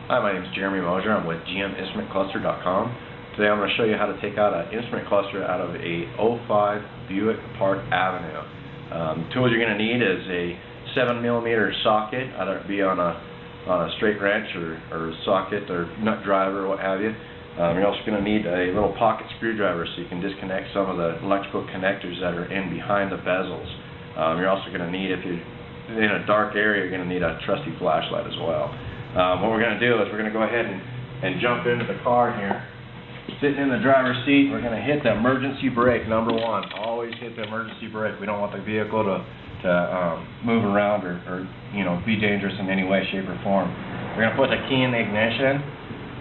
Hi, my name is Jeremy Mosier. I'm with GMInstrumentCluster.com. Today I'm going to show you how to take out an instrument cluster out of a '05 Buick Park Avenue. Tools you're going to need is a 7mm socket, either it be on a straight wrench or socket or nut driver or what have you. You're also going to need a little pocket screwdriver so you can disconnect some of the electrical connectors that are in behind the bezels. You're also going to need, if you're in a dark area, you're going to need a trusty flashlight as well. What we're going to do is we're going to go ahead and jump into the car here. Sitting in the driver's seat, we're going to hit the emergency brake, number one. Always hit the emergency brake. We don't want the vehicle to move around or be dangerous in any way, shape, or form. We're going to put the key in the ignition.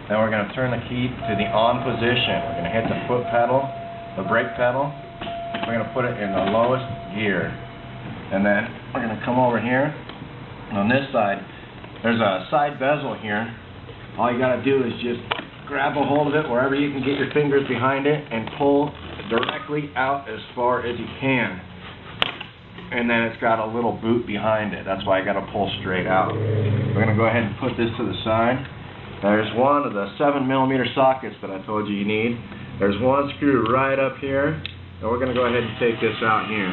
Then we're going to turn the key to the on position. We're going to hit the foot pedal, the brake pedal. We're going to put it in the lowest gear. And then we're going to come over here. And on this side, there's a side bezel here. All you got to do is just grab a hold of it wherever you can get your fingers behind it and pull directly out as far as you can. And then it's got a little boot behind it. That's why I got to pull straight out. We're going to go ahead and put this to the side. There's one of the 7mm sockets that I told you need. There's one screw right up here. And we're going to go ahead and take this out here.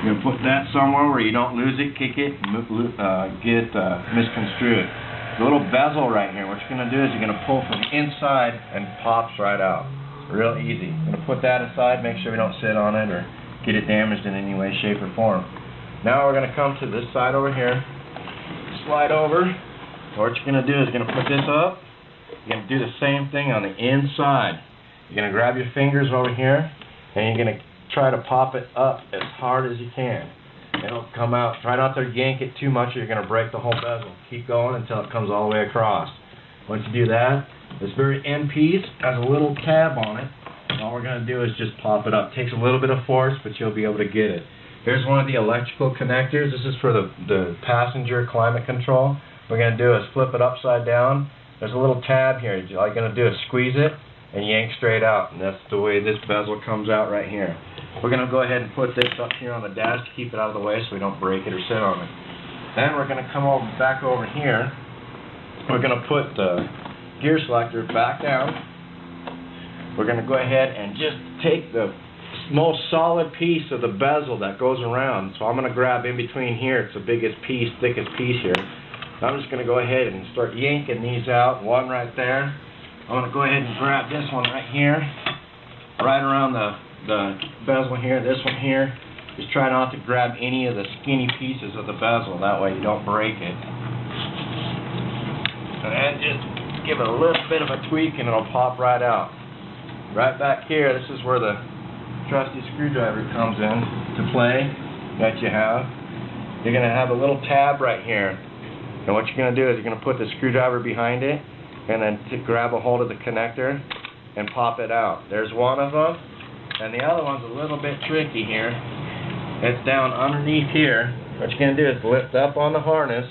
You're going to put that somewhere where you don't lose it, kick it, get misconstrued. The little bezel right here, what you're going to do is you're going to pull from the inside and pops right out. Real easy. You're going to put that aside, make sure we don't sit on it or get it damaged in any way, shape, or form. Now we're going to come to this side over here, slide over. What you're going to do is you're going to put this up. You're going to do the same thing on the inside. You're going to grab your fingers over here, and you're going to try to pop it up as hard as you can. It'll come out. Try not to yank it too much or you're going to break the whole bezel. Keep going until it comes all the way across. Once you do that, this very end piece has a little tab on it. All we're going to do is just pop it up. It takes a little bit of force, but you'll be able to get it. Here's one of the electrical connectors. This is for the passenger climate control. What we're going to do is flip it upside down. There's a little tab here. All you're going to do is squeeze it and yank straight out. And that's the way this bezel comes out right here. We're going to go ahead and put this up here on the dash to keep it out of the way so we don't break it or sit on it. Then we're going to come back over here. We're going to put the gear selector back down. We're going to go ahead and just take the most solid piece of the bezel that goes around. So I'm going to grab in between here. It's the biggest piece, thickest piece here. So I'm just going to go ahead and start yanking these out. One right there. I'm going to go ahead and grab this one right here, right around the bezel here, this one here. Just try not to grab any of the skinny pieces of the bezel, that way you don't break it. And just give it a little bit of a tweak and it'll pop right out. Right back here, this is where the trusty screwdriver comes in to play that you have. You're going to have a little tab right here. And what you're going to do is you're going to put the screwdriver behind it and then grab a hold of the connector and pop it out. There's one of them. And the other one's a little bit tricky here. It's down underneath here. What you're going to do is lift up on the harness,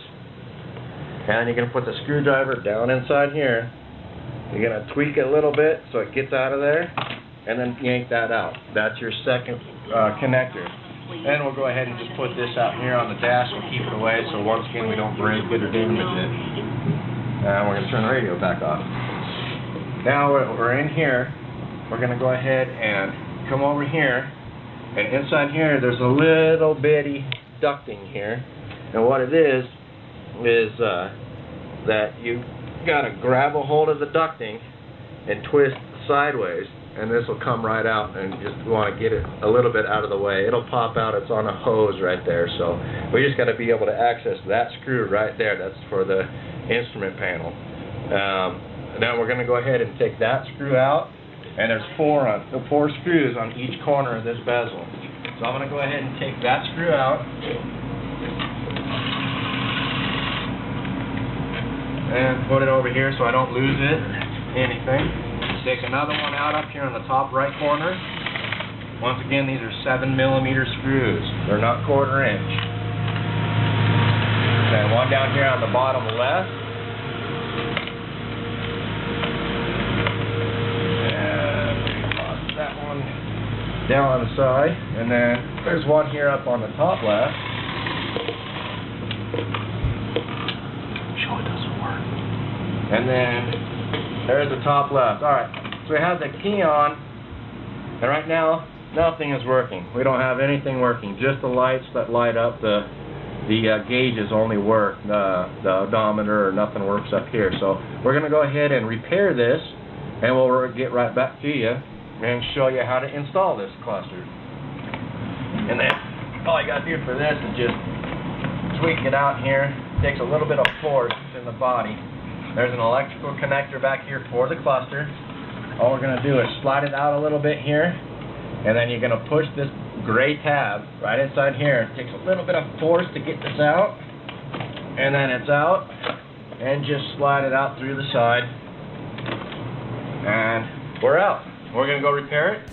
and you're going to put the screwdriver down inside here. You're going to tweak it a little bit so it gets out of there, and then yank that out. That's your second connector. Then we'll go ahead and just put this out here on the dash and keep it away so once again we don't break it or damage it. And we're going to turn the radio back off. Now we're in here. We're going to go ahead and come over here, and inside here there's a little bitty ducting here, and what it is that you got to grab a hold of the ducting and twist sideways, and this will come right out, and you just want to get it a little bit out of the way. It'll pop out. It's on a hose right there, so we just got to be able to access that screw right there. That's for the instrument panel. Now we're going to go ahead and take that screw out. And there's four screws on each corner of this bezel. So I'm going to go ahead and take that screw out. And put it over here so I don't lose it, anything. Take another one out up here on the top right corner. Once again, these are 7mm screws. They're not 1/4 inch. And one down here on the bottom left. Down on the side, and then there's one here up on the top left. Show it doesn't work. And then there's the top left. Alright, so we have the key on, and right now nothing is working. We don't have anything working, just the lights that light up. The gauges only work, the odometer or nothing works up here. So we're going to go ahead and repair this, and we'll get right back to you and show you how to install this cluster. And then all you got to do for this is just tweak it out here. It takes a little bit of force in the body. There's an electrical connector back here for the cluster. All we're going to do is slide it out a little bit here, and then you're going to push this gray tab right inside here. It takes a little bit of force to get this out, and then it's out, and just slide it out through the side, and we're out. We're going to go repair it.